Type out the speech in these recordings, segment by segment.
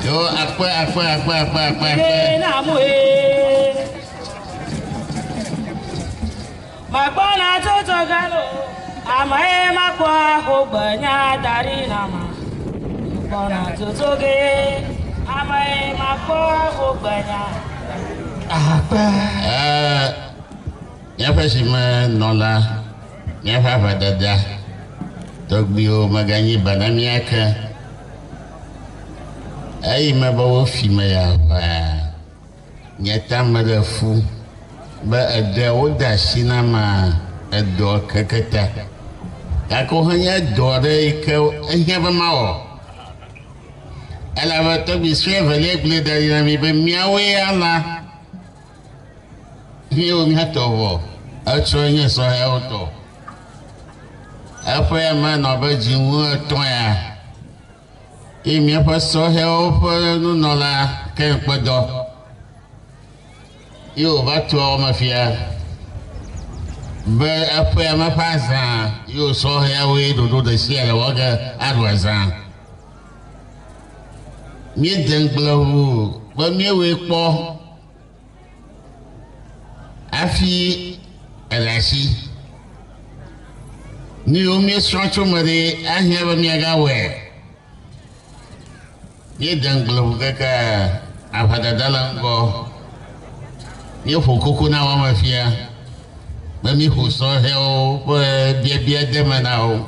Yo, apa. Makbona toto galo, amae makwa hobanya dari nama. Makbona toto ge, amae makwa hobanya. Apa? Nyapa sih menolak, nyapa pada dah. Togbio maganyi banamiaka. Ai mabawo fima ya ba. Nyata madafu. Ba ada oda sinama ado kakata ako hanya dore ko anya ba mawo ala ba to bi swevele ble da ya mi be miawe ala mi o mi hatowo acho nya so ha oto afa ya ma no ba jinwu to ya e mi afa so ha o po no la ke podo yo va to ma fia be afa ma pasa yo so ya we do de sia la waga arwaza mi dengblawu ba mi we po afi elasi ni o mi so mare ahia ba mi aga we mi dengblawu kaka afada dalango ni fokoko na wa mafia ba mi ho so he o bia de mana o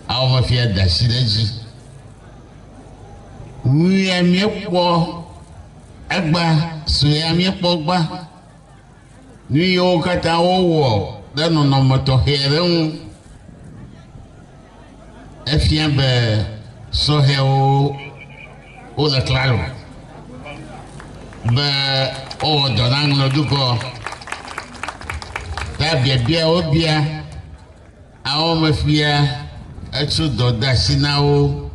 aw mafia da sidaji mi ami po agba so ami po gba ni yo kata wo da no no moto herun efia be so he o la claro ba o donang no duko ta bia obia awo mafia achu doda sinawo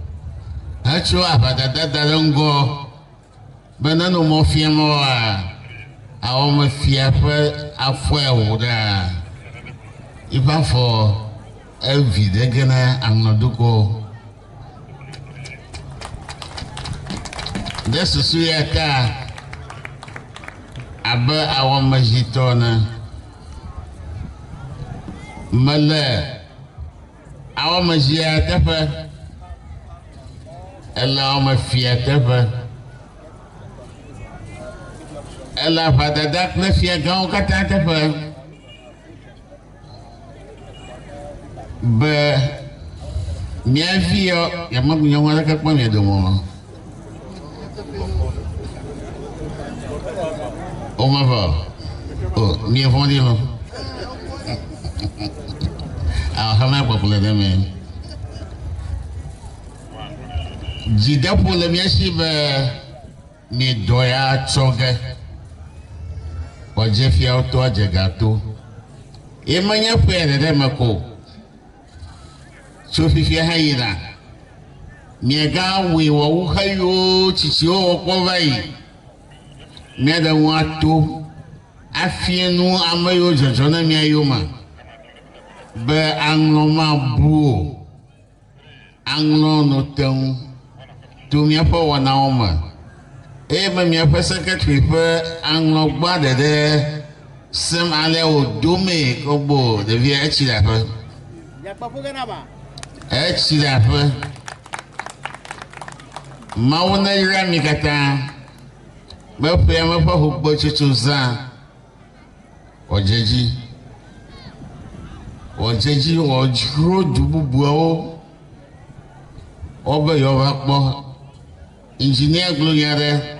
achu abadada darongo banano mafia mo awo mafia fa afo ewuda iba fo evide gana anoduko desu suya ka Aba Awɔmezi Hon mele Awɔmezi teƒe ele Awɔmefia teƒe ele aʋadada kple fia gãwo katã teƒe be mia vi yɔ yamebu nyɔnu aɖeke kpɔ mia dome o ma va o mi fondi lo a hama popula de me jida pour le miesi be mi doya choge o je fi auto je gato e manya pere de mako so fi fi hayina mi ga wi wo hayo chichi o ko vai mi ada wato afienu amayo jojona mi ayoma be anglo ma bu anglo no tem to mi afa wana oma e ma mi afa secretary pe anglo gba de sem ale o dome ko bo de vie echi la fa ya pa fuga ba echi la fa ma wona ira mi kata me pe ma fa hugbo chichu za ojeji ojuro dububu o be yo ba po engineer gloriare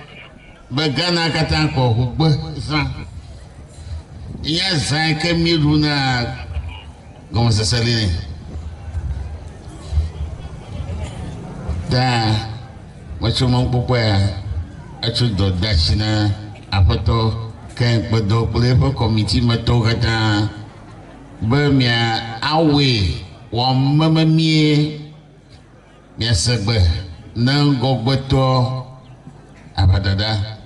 be gana kata ko hugbo za iya za ke mi runa como se sale da wacho mon popo ya acho do dachina apoto ken podo plepo committee mato kata be mia awe wa mama mie mia segbe na ngogbeto abadada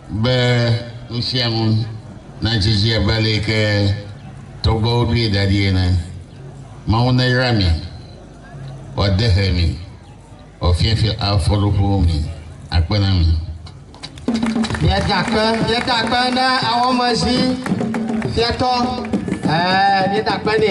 be Usiamu na jiji abale ke togo dwi dadie na mauna rami o dehemi o fienfi afolopo mi akpana mi ya dakpe na Awɔmezi fiato ni dakpe ni